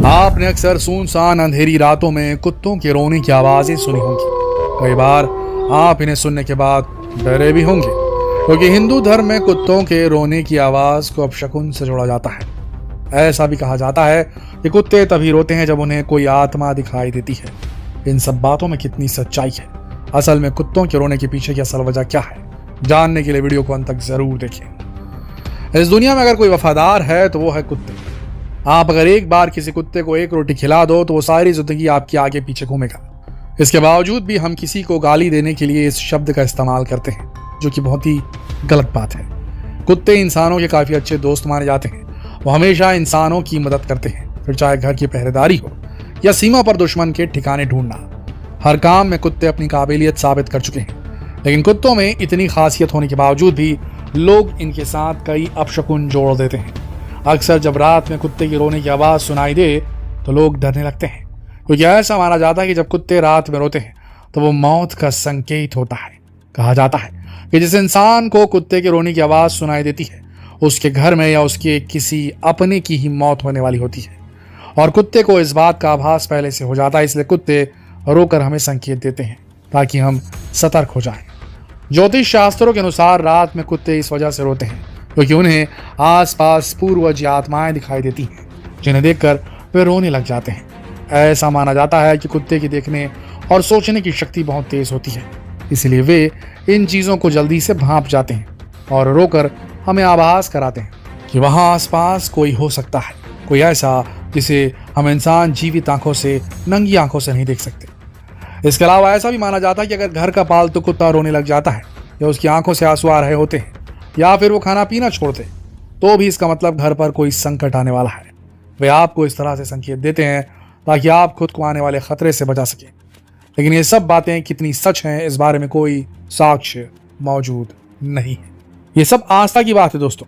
आपने अक्सर सुनसान अंधेरी रातों में कुत्तों के रोने की आवाजें सुनी होंगी। कई बार आप इन्हें सुनने के बाद डरे भी होंगे, क्योंकि हिंदू धर्म में कुत्तों के रोने की आवाज को अपशकुन से जोड़ा जाता है। ऐसा भी कहा जाता है कि कुत्ते तभी रोते हैं जब उन्हें कोई आत्मा दिखाई देती है। इन सब बातों में कितनी सच्चाई है? असल में कुत्तों के रोने के पीछे की असल वजह क्या है? जानने के लिए वीडियो को अंत तक जरूर देखें। इस दुनिया में अगर कोई वफादार है तो वो है कुत्ते। आप अगर एक बार किसी कुत्ते को एक रोटी खिला दो तो वो सारी जिंदगी आपके आगे पीछे घूमेगा। इसके बावजूद भी हम किसी को गाली देने के लिए इस शब्द का इस्तेमाल करते हैं, जो कि बहुत ही गलत बात है। कुत्ते इंसानों के काफी अच्छे दोस्त माने जाते हैं। वो हमेशा इंसानों की मदद करते हैं, फिर चाहे घर की पहरेदारी हो या सीमा पर दुश्मन के ठिकाने ढूंढना। हर काम में कुत्ते अपनी काबिलियत साबित कर चुके हैं। लेकिन कुत्तों में इतनी खासियत होने के बावजूद भी लोग इनके साथ कई अपशकुन जोड़ देते हैं। अक्सर जब रात में कुत्ते की रोने की आवाज सुनाई दे तो लोग डरने लगते हैं, क्योंकि ऐसा माना जाता है कि जब कुत्ते रात में रोते हैं तो वो मौत का संकेत होता है। कहा जाता है कि जिस इंसान को कुत्ते के रोने की आवाज सुनाई देती है उसके घर में या उसके किसी अपने की ही मौत होने वाली होती है। और कुत्ते को इस बात का आभास पहले से हो जाता है, इसलिए कुत्ते रोकर हमें संकेत देते हैं ताकि हम सतर्क हो जाएं। ज्योतिष शास्त्रों के अनुसार रात में कुत्ते इस वजह से रोते हैं क्योंकि उन्हें आसपास पूर्वज या आत्माएं दिखाई देती हैं, जिन्हें देखकर वे रोने लग जाते हैं। ऐसा माना जाता है कि कुत्ते की देखने और सोचने की शक्ति बहुत तेज होती है, इसलिए वे इन चीज़ों को जल्दी से भांप जाते हैं और रोकर हमें आभास कराते हैं कि वहाँ आसपास कोई हो सकता है, कोई ऐसा जिसे हम इंसान जीवित आंखों से, नंगी आंखों से नहीं देख सकते। इसके अलावा ऐसा भी माना जाता है कि अगर घर का पालतू कुत्ता रोने लग जाता है या उसकी आंखों से आंसू आ रहे होते हैं या फिर वो खाना पीना छोड़ दे, तो भी इसका मतलब घर पर कोई संकट आने वाला है। वे आपको इस तरह से संकेत देते हैं ताकि आप खुद को आने वाले खतरे से बचा सकें। लेकिन ये सब बातें कितनी सच हैं, इस बारे में कोई साक्ष्य मौजूद नहीं है। ये सब आस्था की बात है दोस्तों।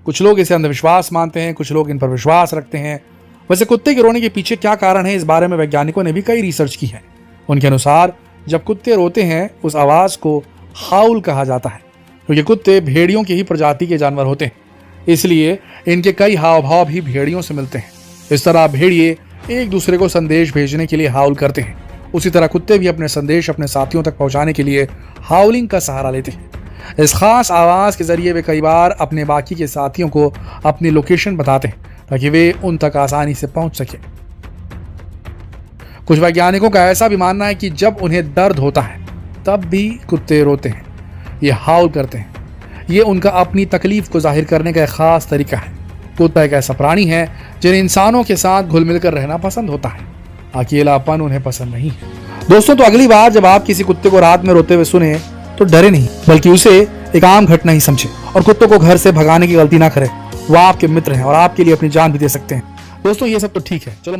कुछ लोग इसे अंधविश्वास मानते हैं, कुछ लोग इन पर विश्वास रखते हैं। वैसे कुत्ते के रोने के पीछे क्या कारण है, इस बारे में वैज्ञानिकों ने भी कई रिसर्च की है। उनके अनुसार जब कुत्ते रोते हैं उस आवाज को हाउल कहा जाता है, क्योंकि कुत्ते भेड़ियों की ही प्रजाति के जानवर होते हैं, इसलिए इनके कई हाव भाव भी भेड़ियों से मिलते हैं। इस तरह भेड़िए एक दूसरे को संदेश भेजने के लिए हाउल करते हैं। उसी तरह कुत्ते भी अपने संदेश अपने साथियों तक पहुंचाने के लिए हाउलिंग का सहारा लेते हैं। इस खास आवाज के जरिए वे कई बार अपने बाकी के साथियों को अपनी लोकेशन बताते हैं ताकि वे उन तक आसानी से पहुंच सके। कुछ वैज्ञानिकों का ऐसा भी मानना है कि जब उन्हें दर्द होता है तब भी कुत्ते रोते हैं, ये हाउल करते हैं। ये उनका अपनी तकलीफ को जाहिर करने का एक खास तरीका है। कुत्ता एक ऐसा प्राणी है जिन्हें इंसानों के साथ घुल मिलकर रहना पसंद होता है, अकेलापन उन्हें पसंद नहीं है। दोस्तों, तो अगली बार जब आप किसी कुत्ते को रात में रोते हुए सुने तो डरे नहीं, बल्कि उसे एक आम घटना ही समझे और कुत्तों को घर से भगाने की गलती ना करें। वो आपके मित्र हैं और आपके लिए अपनी जान भी दे सकते हैं। दोस्तों, ये सब तो ठीक है, चलो